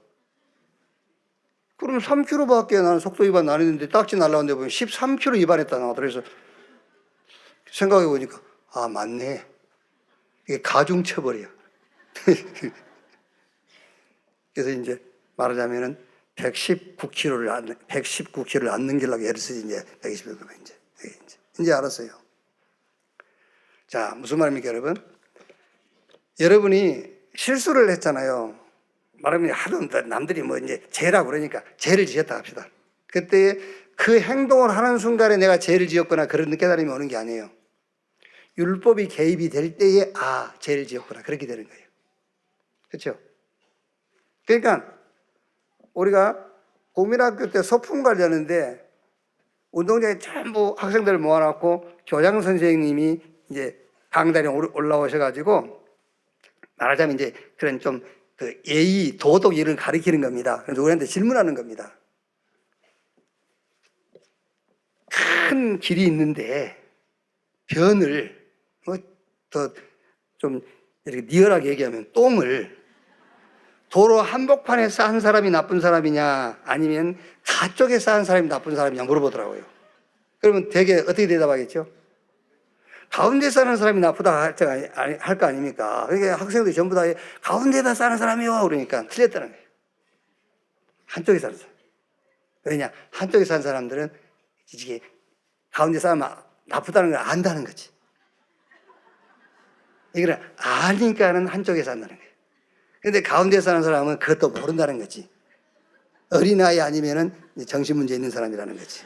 그럼 3km밖에 나는 속도 위반 안 했는데 딱지 날라오는데 보면 13km 위반했다 나. 그래서 생각해 보니까 아 맞네. 이게 가중처벌이야. 그래서 이제 말하자면은 119km를 안 넘기려고 애를 쓰지 이제 120km 이제 알았어요. 자, 무슨 말입니까, 여러분? 여러분이 실수를 했잖아요. 말하면 하도 남들이 뭐 이제 죄라고 그러니까 죄를 지었다 합시다. 그때 그 행동을 하는 순간에 내가 죄를 지었거나 그런 깨달음이 오는 게 아니에요. 율법이 개입이 될 때에 죄를 지었구나 그렇게 되는 거예요. 그렇죠? 그러니까 우리가 국민학교 때 소풍 가려는데 운동장에 전부 학생들 모아놓고 교장 선생님이 이제 강단에 올라오셔가지고 말하자면 이제 그런 좀 그 예의, 도덕 이런 걸 가르치는 겁니다. 그래서 우리한테 질문하는 겁니다. 큰 길이 있는데 변을 뭐 더 좀 이렇게 리얼하게 얘기하면 똥을 도로 한복판에 쌓은 사람이 나쁜 사람이냐 아니면 가쪽에 쌓은 사람이 나쁜 사람이냐 물어보더라고요. 그러면 되게 어떻게 대답하겠죠? 가운데 사는 사람이 나쁘다 할 거 아닙니까? 그러니까 학생들이 전부 다 가운데다 사는 사람이요 그러니까 틀렸다는 거예요. 한쪽에 사는 사람. 왜냐? 한쪽에 사는 사람들은 이게 가운데 사면 나쁘다는 걸 안다는 거지. 이걸 아니까는 한쪽에 산다는 거예요. 근데 가운데 사는 사람은 그것도 모른다는 거지. 어린아이 아니면은 정신문제 있는 사람이라는 거지.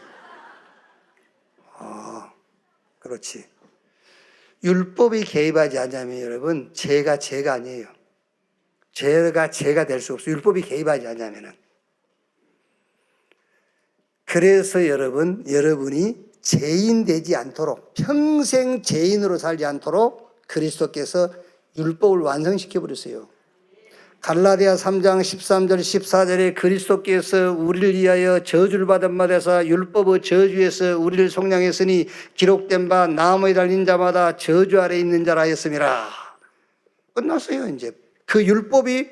그렇지. 율법이 개입하지 않냐면 여러분, 죄가 아니에요. 죄가 될 수 없어요. 율법이 개입하지 않냐면은. 그래서 여러분이 죄인 되지 않도록, 평생 죄인으로 살지 않도록 그리스도께서 율법을 완성시켜 버렸어요. 갈라디아 3장 13절 14절에 그리스도께서 우리를 위하여 저주를 받은 바 되사 율법의 저주에서 우리를 속량했으니 기록된 바 나무에 달린 자마다 저주 아래 있는 자라 하였음이라. 끝났어요. 이제 그 율법이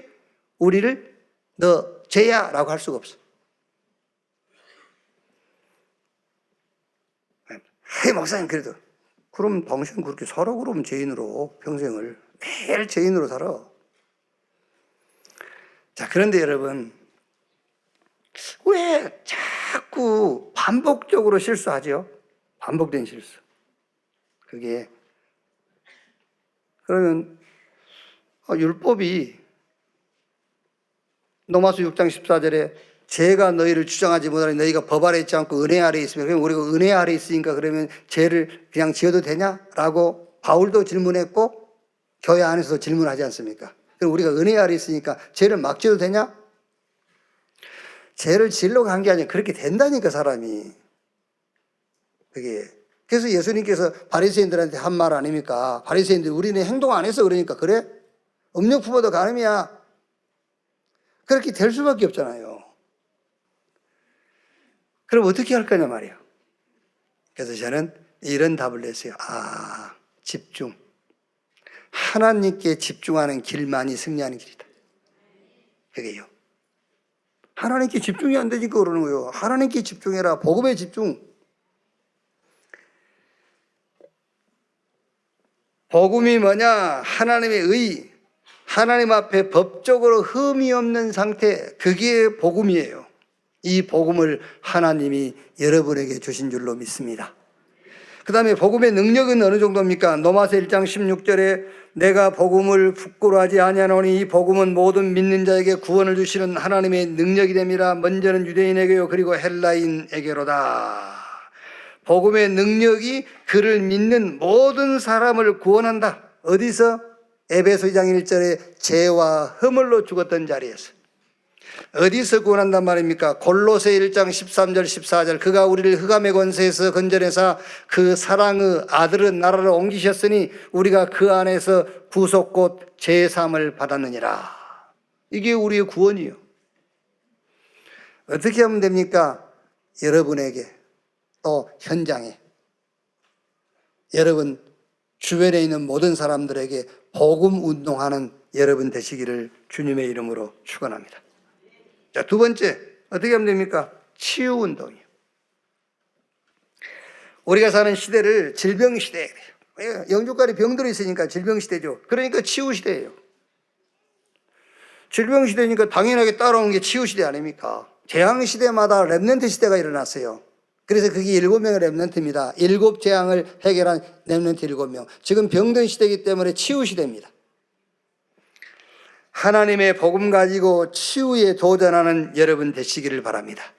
우리를 너 죄야 라고 할 수가 없어. 헤이 목사님 그래도 그럼 당신 그렇게 살아 그러면 죄인으로 평생을 매일 죄인으로 살아. 자, 그런데 여러분, 왜 자꾸 반복적으로 실수하죠? 반복된 실수. 그게, 그러면, 율법이, 로마서 6장 14절에 죄가 너희를 주장하지 못하니 너희가 법 아래 있지 않고 은혜 아래 있으면, 그럼 우리가 은혜 아래 있으니까 그러면 죄를 그냥 지어도 되냐? 라고 바울도 질문했고, 교회 안에서도 질문하지 않습니까? 그럼 우리가 은혜 아래 있으니까 죄를 막 지어도 되냐? 죄를 지으려고 한 게 아니라 그렇게 된다니까 사람이. 그게. 그래서 예수님께서 바리새인들한테 한 말 아닙니까? 바리새인들 우리는 행동 안 해서 그러니까 그래? 음료 품어도 가늠이야. 그렇게 될 수밖에 없잖아요. 그럼 어떻게 할 거냐 말이야. 그래서 저는 이런 답을 냈어요. 집중. 하나님께 집중하는 길만이 승리하는 길이다. 그게요. 하나님께 집중이 안 되니까 그러는 거예요. 하나님께 집중해라. 복음에 집중. 복음이 뭐냐? 하나님의 의. 하나님 앞에 법적으로 흠이 없는 상태. 그게 복음이에요. 이 복음을 하나님이 여러분에게 주신 줄로 믿습니다. 그 다음에 복음의 능력은 어느 정도입니까? 로마서 1장 16절에 내가 복음을 부끄러워하지 아니하노니 이 복음은 모든 믿는 자에게 구원을 주시는 하나님의 능력이 됨이라. 먼저는 유대인에게요 그리고 헬라인에게로다. 복음의 능력이 그를 믿는 모든 사람을 구원한다. 어디서? 에베소 2장 1절에 죄와 허물로 죽었던 자리에서. 어디서 구원한단 말입니까? 골로새 1장 13절 14절 그가 우리를 흑암의 권세에서 건져내사 그 사랑의 아들은 나라로 옮기셨으니 우리가 그 안에서 구속 곧 제사함을 받았느니라. 이게 우리의 구원이요. 어떻게 하면 됩니까? 여러분에게 또 현장에 여러분 주변에 있는 모든 사람들에게 복음 운동하는 여러분 되시기를 주님의 이름으로 축원합니다. 자, 두 번째, 어떻게 하면 됩니까? 치유 운동이요. 우리가 사는 시대를 질병 시대예요. 영주권에 병들어 있으니까 질병 시대죠. 그러니까 치유 시대예요. 질병 시대니까 당연하게 따라오는 게 치유 시대 아닙니까? 재앙 시대마다 렘넌트 시대가 일어났어요. 그래서 그게 7명의 렘넌트입니다. 7재앙을 해결한 렘넌트 7명. 지금 병든 시대이기 때문에 치유 시대입니다. 하나님의 복음 가지고 치유에 도전하는 여러분 되시기를 바랍니다.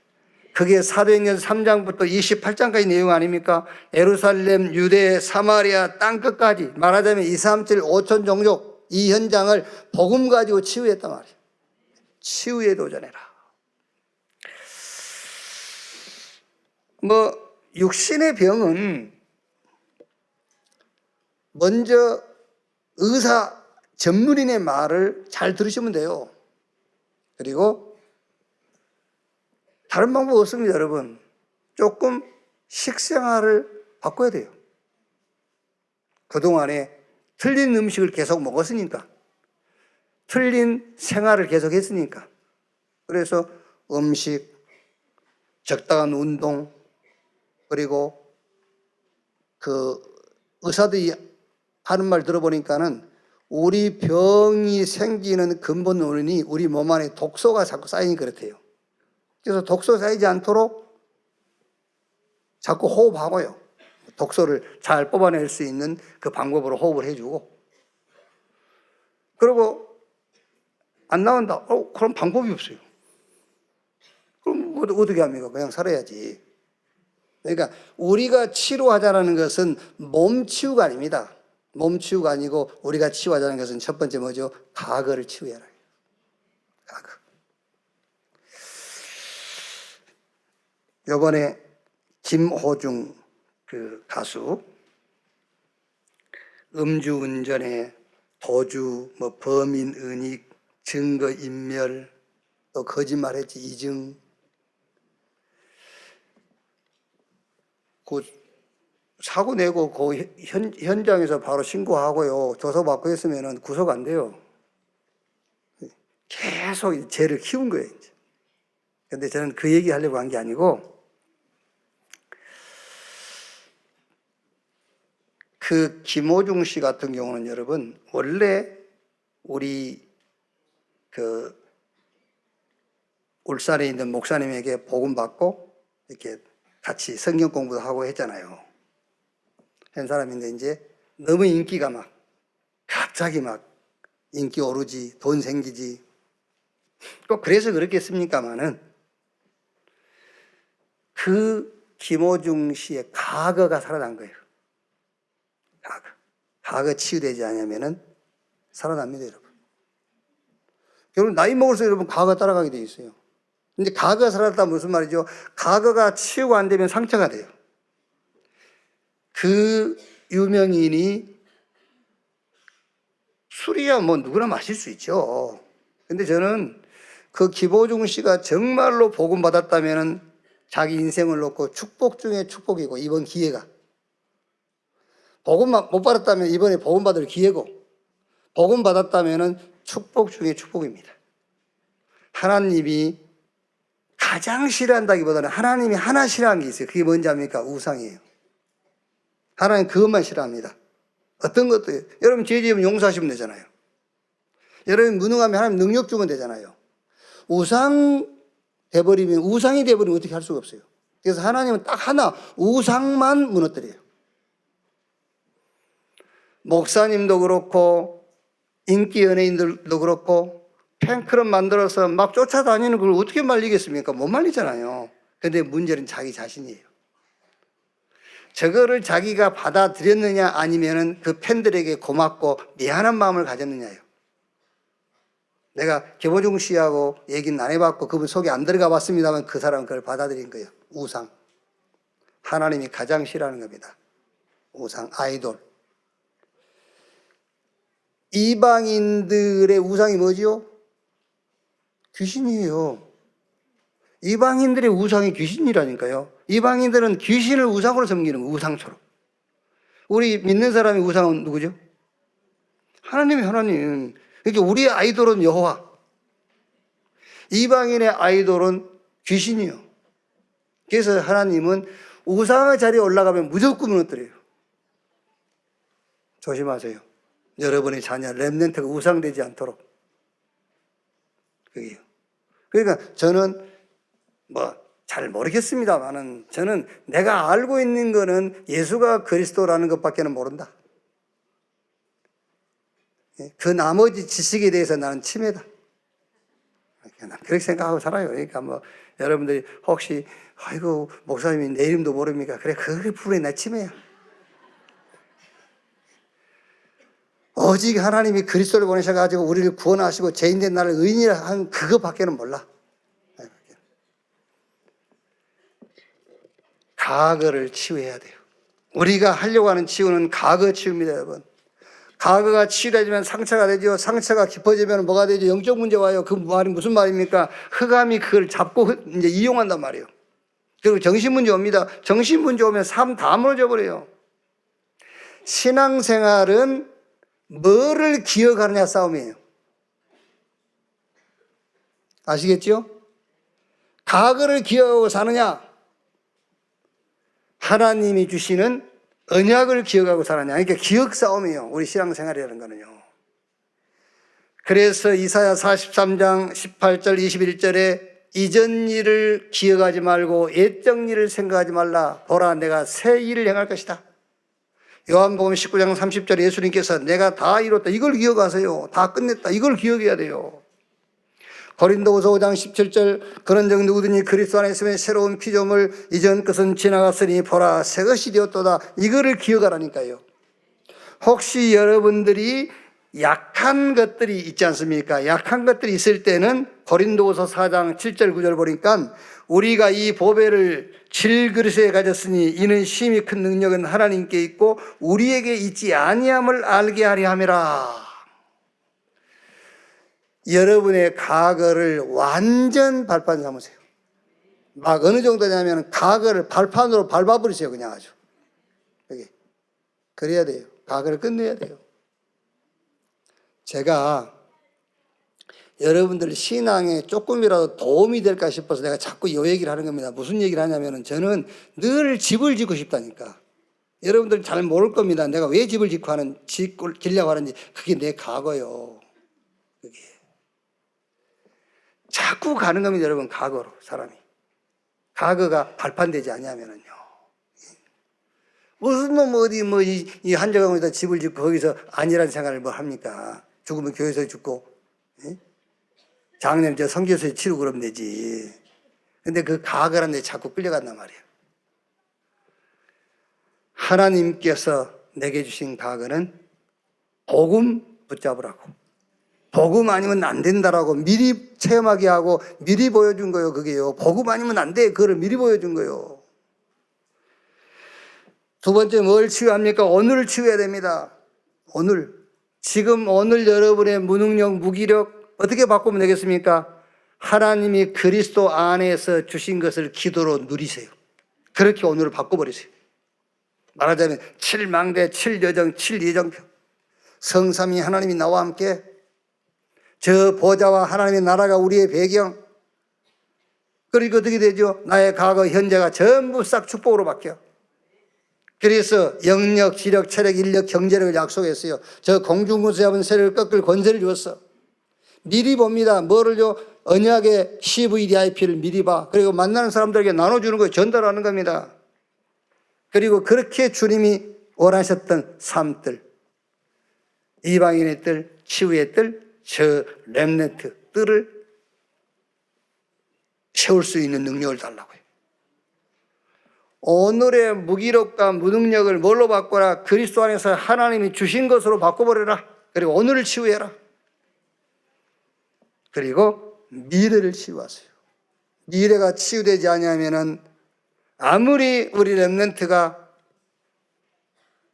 그게 사도행전 3장부터 28장까지 내용 아닙니까? 예루살렘, 유대, 사마리아 땅끝까지 말하자면 2, 3, 7, 5천 종족 이 현장을 복음 가지고 치유했단 말이에요. 치유에 도전해라. 육신의 병은 먼저 의사 전문인의 말을 잘 들으시면 돼요. 그리고 다른 방법 없습니다, 여러분. 조금 식생활을 바꿔야 돼요. 그동안에 틀린 음식을 계속 먹었으니까, 틀린 생활을 계속 했으니까. 그래서 음식, 적당한 운동, 그리고 그 의사들이 하는 말 들어보니까는 우리 병이 생기는 근본 원인이 우리 몸 안에 독소가 자꾸 쌓이니 그렇대요. 그래서 독소 쌓이지 않도록 자꾸 호흡하고요. 독소를 잘 뽑아낼 수 있는 그 방법으로 호흡을 해주고. 그리고 안 나온다. 그럼 방법이 없어요. 그럼 어떻게 합니까? 그냥 살아야지. 그러니까 우리가 치료하자는 것은 몸 치유가 아닙니다. 몸 치유가 아니고 우리가 치유하자는 것은 첫 번째 뭐죠? 과거를 치유해라. 과거. 이번에 김호중 그 가수 음주운전에 도주, 범인 은닉, 증거인멸, 또 거짓말했지 이증. 그 사고 내고 그 현장에서 바로 신고하고요. 조사받고 했으면 구속 안 돼요. 계속 죄를 키운 거예요. 이제. 근데 저는 그 얘기 하려고 한 게 아니고 그 김호중 씨 같은 경우는 여러분 원래 우리 그 울산에 있는 목사님에게 복음 받고 이렇게 같이 성경 공부도 하고 했잖아요. 한 사람인데 이제 너무 인기가 막 갑자기 막 인기 오르지 돈 생기지 꼭 그래서 그렇겠습니까마는 그 김호중 씨의 과거가 살아난 거예요. 과거 치유되지 않으면은 살아납니다, 여러분. 여러분 나이 먹을수록 여러분 과거가 따라가게 돼 있어요. 근데 과거가 살아났다 무슨 말이죠? 과거가 치유가 안 되면 상처가 돼요. 그 유명인이 술이야 뭐 누구나 마실 수 있죠. 근데 저는 그 김호중 씨가 정말로 복음 받았다면은 자기 인생을 놓고 축복 중에 축복이고 이번 기회가 복음 못 받았다면 이번에 복음 받을 기회고 복음 받았다면은 축복 중에 축복입니다. 하나님이 가장 싫어한다기보다는 하나님이 하나 싫어하는 게 있어요. 그게 뭔지 압니까? 우상이에요. 하나님 그것만 싫어합니다. 어떤 것도 여러분 죄 지으면 용서하시면 되잖아요. 여러분 무능하면 하나님 능력 주면 되잖아요. 우상이 돼버리면 어떻게 할 수가 없어요. 그래서 하나님은 딱 하나 우상만 무너뜨려요. 목사님도 그렇고 인기 연예인들도 그렇고 팬클럽 만들어서 막 쫓아다니는 걸 어떻게 말리겠습니까? 못 말리잖아요. 근데 문제는 자기 자신이에요. 저거를 자기가 받아들였느냐 아니면은 그 팬들에게 고맙고 미안한 마음을 가졌느냐예요. 내가 김호중 씨하고 얘기는 안 해봤고 그분 속에 안 들어가 봤습니다만 그 사람은 그걸 받아들인 거예요. 우상. 하나님이 가장 싫어하는 겁니다. 우상, 아이돌. 이방인들의 우상이 뭐지요? 귀신이에요. 이방인들의 우상이 귀신이라니까요. 이방인들은 귀신을 우상으로 섬기는 거예요. 우상처럼. 우리 믿는 사람의 우상은 누구죠? 하나님이 하나님. 그러니까 우리의 아이돌은 여호와. 이방인의 아이돌은 귀신이요. 그래서 하나님은 우상의 자리에 올라가면 무조건 무너뜨려요. 조심하세요. 여러분의 자녀 렘넌트가 우상되지 않도록. 그게요. 그러니까 저는 잘 모르겠습니다만은 저는 내가 알고 있는 거는 예수가 그리스도라는 것밖에는 모른다. 그 나머지 지식에 대해서 나는 치매다. 그렇게 생각하고 살아요. 그러니까 뭐 여러분들이 혹시 아이고 목사님이 내 이름도 모릅니까? 그래 그 부분에 나 치매야. 오직 하나님이 그리스도를 보내셔가지고 우리를 구원하시고 죄인된 나를 의인이라 한 그것밖에는 몰라. 과거를 치유해야 돼요. 우리가 하려고 하는 치유는 과거 치유입니다, 여러분. 과거가 치유되면 상처가 되죠. 상처가 깊어지면 뭐가 되죠? 영적 문제 와요. 그 말이 무슨 말입니까? 흑암이 그걸 잡고 이제 이용한단 말이에요. 그리고 정신 문제 옵니다. 정신 문제 오면 삶 다 무너져 버려요. 신앙생활은 뭐를 기억하느냐 싸움이에요. 아시겠죠? 과거를 기억하고 사느냐? 하나님이 주시는 언약을 기억하고 살았냐. 그러니까 기억 싸움이에요. 우리 신앙생활이라는 거는요. 그래서 이사야 43장 18절 21절에 이전 일을 기억하지 말고 옛적 일을 생각하지 말라. 보라 내가 새 일을 행할 것이다. 요한복음 19장 30절에 예수님께서 내가 다 이뤘다. 이걸 기억하세요. 다 끝냈다. 이걸 기억해야 돼요. 고린도후서 5장 17절 그런즉 누구든지 그리스도 안에 있으면 새로운 피조물 이전 것은 지나갔으니 보라 새 것이 되었도다. 이거를 기억하라니까요. 혹시 여러분들이 약한 것들이 있지 않습니까? 약한 것들이 있을 때는 고린도후서 4장 7절 9절 보니까 우리가 이 보배를 질그릇에 가졌으니 이는 심히 큰 능력은 하나님께 있고 우리에게 있지 아니함을 알게 하려 함이라. 여러분의 과거를 완전 발판 삼으세요. 막 어느 정도냐면 과거를 발판으로 밟아버리세요. 그냥 아주. 여기. 그래야 돼요. 과거를 끝내야 돼요. 제가 여러분들 신앙에 조금이라도 도움이 될까 싶어서 내가 자꾸 이 얘기를 하는 겁니다. 무슨 얘기를 하냐면 저는 늘 집을 짓고 싶다니까. 여러분들 잘 모를 겁니다. 내가 왜 집을 짓려고 하는지. 그게 내 과거요. 그게. 자꾸 가는 겁니다, 여러분. 과거로 사람이. 과거가 발판되지 않냐면은요. 무슨 놈 어디 이 한정강에다 집을 짓고 거기서 안일한 생활을 뭐 합니까? 죽으면 교회에서 죽고 장례는 저 성교소에 치르고 그러면 되지. 근데 그 과거란 데 자꾸 끌려간단 말이에요. 하나님께서 내게 주신 과거는 복음 붙잡으라고. 복음 아니면 안 된다라고 미리 체험하게 하고 미리 보여준 거예요. 그게요. 복음 아니면 안 돼. 그거를 미리 보여준 거예요. 두 번째 뭘 치유합니까? 오늘을 치유해야 됩니다. 오늘. 지금 오늘 여러분의 무능력, 무기력 어떻게 바꾸면 되겠습니까? 하나님이 그리스도 안에서 주신 것을 기도로 누리세요. 그렇게 오늘을 바꿔버리세요. 말하자면 7망대, 7여정, 7예정표. 성삼위 하나님이 나와 함께 저 보좌와 하나님의 나라가 우리의 배경. 그리고 어떻게 되죠? 나의 과거, 현재가 전부 싹 축복으로 바뀌어. 그래서 영력, 지력, 체력, 인력, 경제력을 약속했어요. 저 공중군수 잡은 새를 꺾을 권세를 주었어. 미리 봅니다. 뭐를요? 언약의 CVDIP를 미리 봐. 그리고 만나는 사람들에게 나눠주는 거 전달하는 겁니다. 그리고 그렇게 주님이 원하셨던 삶들, 이방인의 뜰, 치유의 뜰, 저 렘넌트 뜰을 세울 수 있는 능력을 달라고 해요. 오늘의 무기력과 무능력을 뭘로 바꿔라? 그리스도 안에서 하나님이 주신 것으로 바꿔버려라. 그리고 오늘을 치유해라. 그리고 미래를 치유하세요. 미래가 치유되지 않으면 아무리 우리 렘넌트가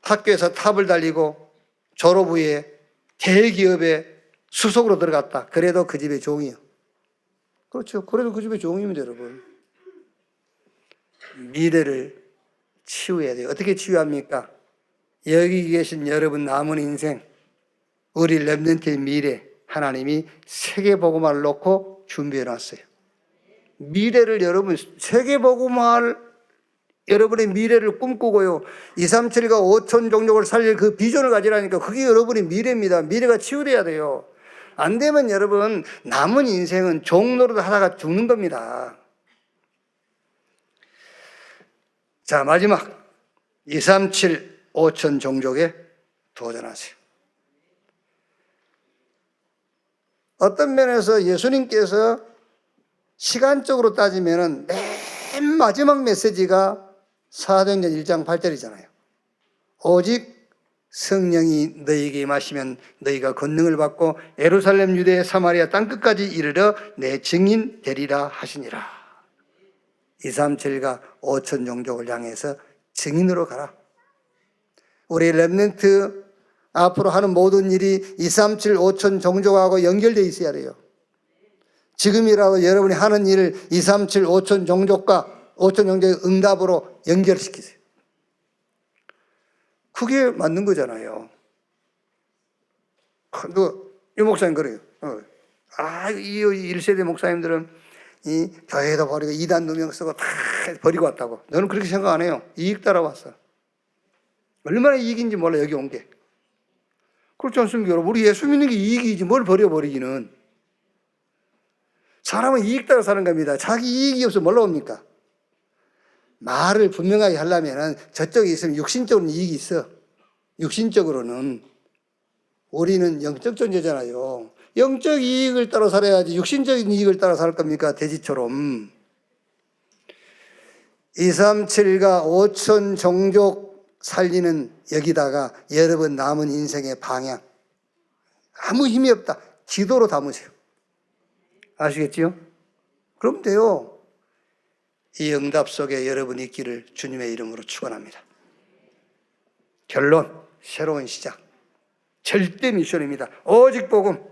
학교에서 탑을 달리고 졸업 후에 대기업에 수석으로 들어갔다. 그래도 그 집의 종이요. 그렇죠. 그래도 그 집의 종입니다, 여러분. 미래를 치유해야 돼요. 어떻게 치유합니까? 여기 계신 여러분 남은 인생, 우리 렘넌트의 미래, 하나님이 세계복음화를 놓고 준비해 놨어요. 미래를 여러분, 세계복음화를 여러분의 미래를 꿈꾸고요. 237과 5천 종족을 살릴 그 비전을 가지라니까 그게 여러분의 미래입니다. 미래가 치유돼야 돼요. 안 되면 여러분 남은 인생은 종노릇 하다가 죽는 겁니다. 자, 마지막 237 5천 종족에 도전하세요. 어떤 면에서 예수님께서 시간적으로 따지면은 맨 마지막 메시지가 사도행전 1장 8절이잖아요. 오직 성령이 너희에게 임하시면 너희가 권능을 받고 예루살렘, 유대, 사마리아 땅끝까지 이르러 내 증인 되리라 하시니라. 237과 5천 종족을 향해서 증인으로 가라. 우리 렘넌트 앞으로 하는 모든 일이 237 5천 종족하고 연결되어 있어야 돼요. 지금이라도 여러분이 하는 일을 237 5천 종족과 5천 종족의 응답으로 연결시키세요. 그게 맞는 거잖아요. 이 목사님 그래요. 이 1세대 목사님들은 이 교회도 버리고 이단 누명 쓰고 다 버리고 왔다고. 너는 그렇게 생각 안 해요. 이익 따라왔어. 얼마나 이익인지 몰라 여기 온 게. 그렇지 않습니까 여러분? 우리 예수 믿는 게 이익이지 뭘 버려버리기는. 사람은 이익 따라 사는 겁니다. 자기 이익이 없으면 뭘로 옵니까? 말을 분명하게 하려면 저쪽에 있으면 육신적으로는 이익이 있어. 육신적으로는. 우리는 영적 존재잖아요. 영적 이익을 따라 살아야지 육신적인 이익을 따라 살 겁니까? 돼지처럼. 237과 5천 종족 살리는 여기다가 여러분 남은 인생의 방향. 아무 힘이 없다. 기도로 담으세요. 아시겠지요? 그럼 돼요. 이 응답 속에 여러분이 있기를 주님의 이름으로 축원합니다. 결론, 새로운 시작. 절대 미션입니다. 오직 복음.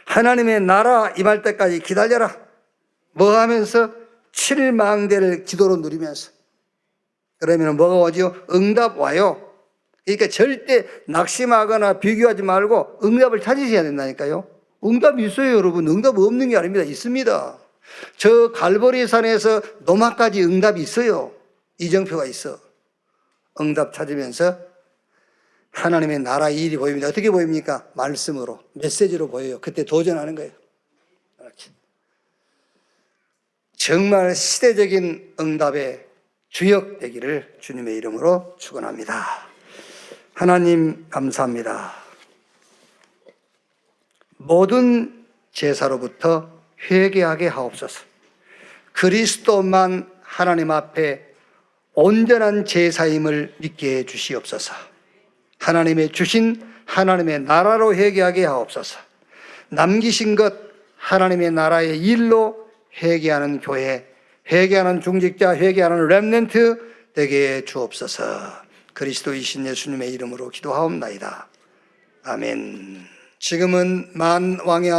하나님의 나라 임할 때까지 기다려라. 뭐 하면서? 7망대를 기도로 누리면서. 그러면 뭐가 오죠? 응답 와요. 그러니까 절대 낙심하거나 비교하지 말고 응답을 찾으셔야 된다니까요. 응답이 있어요, 여러분. 응답 없는 게 아닙니다. 있습니다. 저 갈보리 산에서 노마까지 응답이 있어요. 이정표가 있어. 응답 찾으면서 하나님의 나라 일이 보입니다. 어떻게 보입니까? 말씀으로, 메시지로 보여요. 그때 도전하는 거예요. 이렇게. 정말 시대적인 응답의 주역 되기를 주님의 이름으로 축원합니다. 하나님 감사합니다. 모든 제사로부터 회개하게 하옵소서. 그리스도만 하나님 앞에 온전한 제사임을 믿게 해 주시옵소서. 하나님의 주신 하나님의 나라로 회개하게 하옵소서. 남기신 것 하나님의 나라의 일로 회개하는 교회, 회개하는 중직자, 회개하는 렘넌트 되게 해 주옵소서. 그리스도이신 예수님의 이름으로 기도하옵나이다. 아멘. 지금은 만왕의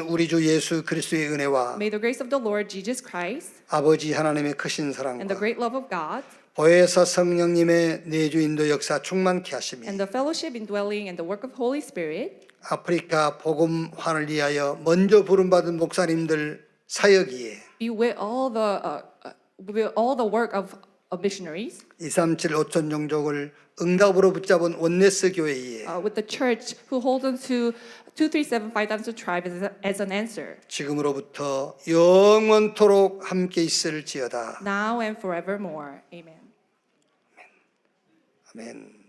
우리 주 예수 그리스도의 은혜와 May the grace of the Lord Jesus Christ 아버지 하나님의 크신 and 사랑과 the great love of God 보혜사 성령님의 내주인도 역사 충만케 하시며 and the fellowship indwelling and the work of Holy Spirit 아프리카 복음화를 위하여 먼저 부름받은 목사님들 사역이에 be with all the work of missionaries, 237 5천 종족을 응답으로 붙잡은 원네스 교회에 with the church who hold on to 237 5,000 tribe as an answer, 지금으로부터 영원토록 함께 있을지어다. now and forevermore. Amen. 아멘.